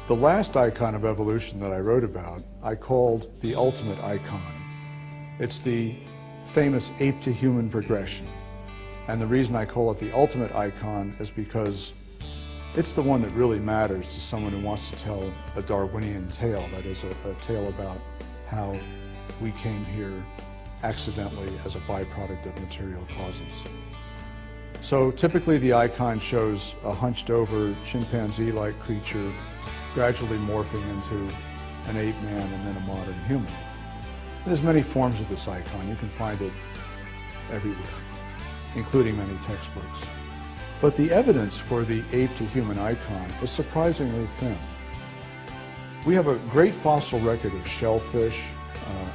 The last icon of evolution that I wrote about, I called the ultimate icon. It's the famous ape-to-human progression. And the reason I call it the ultimate icon is because it's the one that really matters to someone who wants to tell a Darwinian tale, that is, a tale about how we came here accidentally as a byproduct of material causes. So typically the icon shows a hunched-over chimpanzee-like creature gradually morphing into an ape man and then a modern human. There's many forms of this icon. You can find it everywhere, including many textbooks. But the evidence for the ape-to-human icon is surprisingly thin. We have a great fossil record of shellfish,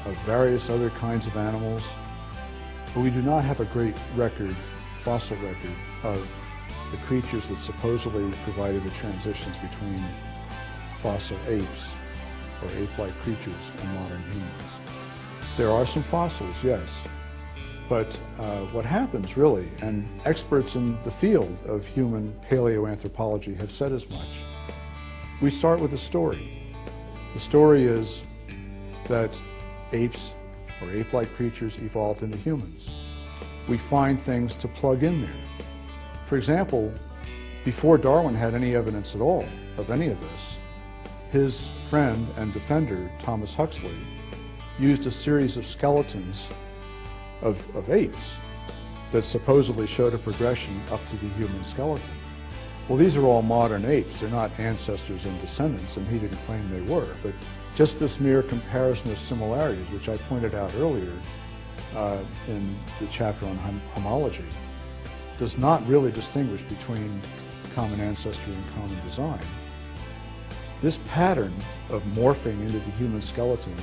of various other kinds of animals, but we do not have a great fossil record of the creatures that supposedly provided the transitions between fossil apes or ape-like creatures and modern humans. There are some fossils, yes, but what happens really, and experts in the field of human paleoanthropology have said as much, we start with a story. The story is that apes or ape-like creatures evolved into humans. We find things to plug in there. For example, before Darwin had any evidence at all of any of this, his friend and defender, Thomas Huxley, used a series of skeletons of apes that supposedly showed a progression up to the human skeleton. Well, these are all modern apes. They're not ancestors and descendants, and he didn't claim they were. But just this mere comparison of similarities, which I pointed out earlier in the chapter on homology, does not really distinguish between common ancestry and common design. This pattern of morphing into the human skeleton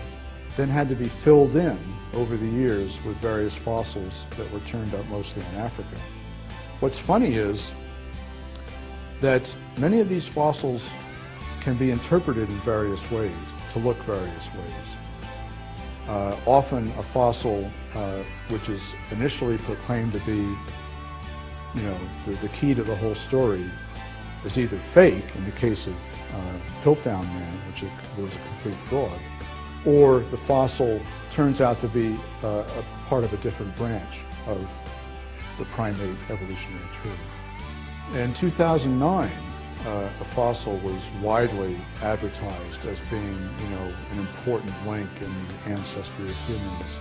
then had to be filled in over the years with various fossils that were turned up mostly in Africa. What's funny is that many of these fossils can be interpreted in various ways, to look various ways. Often a fossil which is initially proclaimed to be, the key to the whole story is either fake, in the case of Piltdown Man, which was a complete fraud, or the fossil turns out to be a part of a different branch of the primate evolutionary tree. In 2009, a fossil was widely advertised as being, an important link in the ancestry of humans.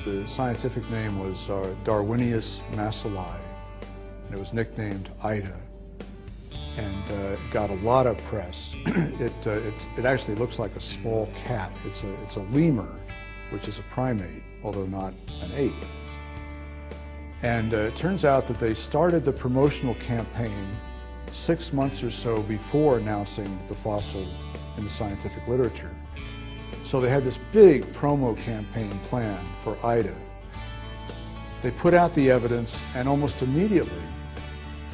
The scientific name was Darwinius massilae, and it was nicknamed Ida, and it got a lot of press. It actually looks like a small cat. It's a lemur, which is a primate, although not an ape. And it turns out that they started the promotional campaign 6 months or so before announcing the fossil in the scientific literature. So they had this big promo campaign planned for Ida. They put out the evidence, and almost immediately,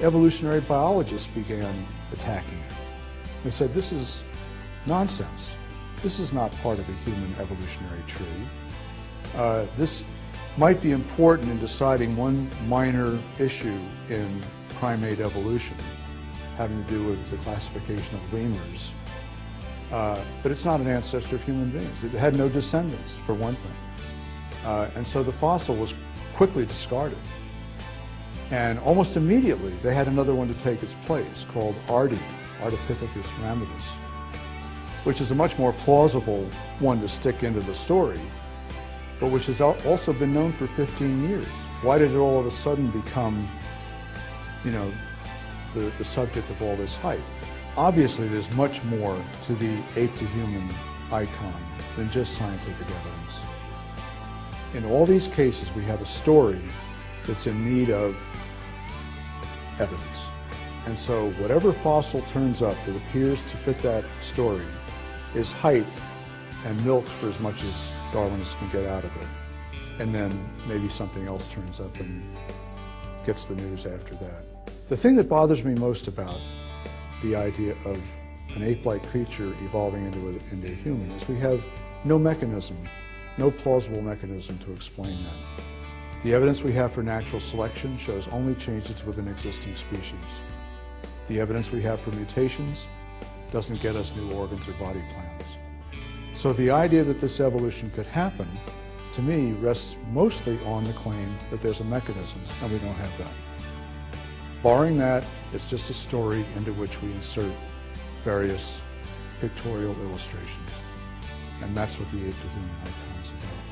evolutionary biologists began attacking it. They said, this is nonsense. This is not part of a human evolutionary tree. This might be important in deciding one minor issue in primate evolution, having to do with the classification of lemurs. But it's not an ancestor of human beings. It had no descendants, for one thing. And so the fossil was quickly discarded. And almost immediately, they had another one to take its place called Ardipithecus ramidus, which is a much more plausible one to stick into the story, but which has also been known for 15 years. Why did it all of a sudden become, the subject of all this hype? Obviously, there's much more to the ape-to-human icon than just scientific evidence. In all these cases, we have a story that's in need of evidence. And so whatever fossil turns up that appears to fit that story is hyped and milked for as much as Darwinists can get out of it. And then maybe something else turns up and gets the news after that. The thing that bothers me most about the idea of an ape-like creature evolving into a human is we have no mechanism, no plausible mechanism to explain that. The evidence we have for natural selection shows only changes within existing species. The evidence we have for mutations doesn't get us new organs or body plans. So the idea that this evolution could happen, to me, rests mostly on the claim that there's a mechanism, and we don't have that. Barring that, it's just a story into which we insert various pictorial illustrations. And that's what the ape to human icon is about.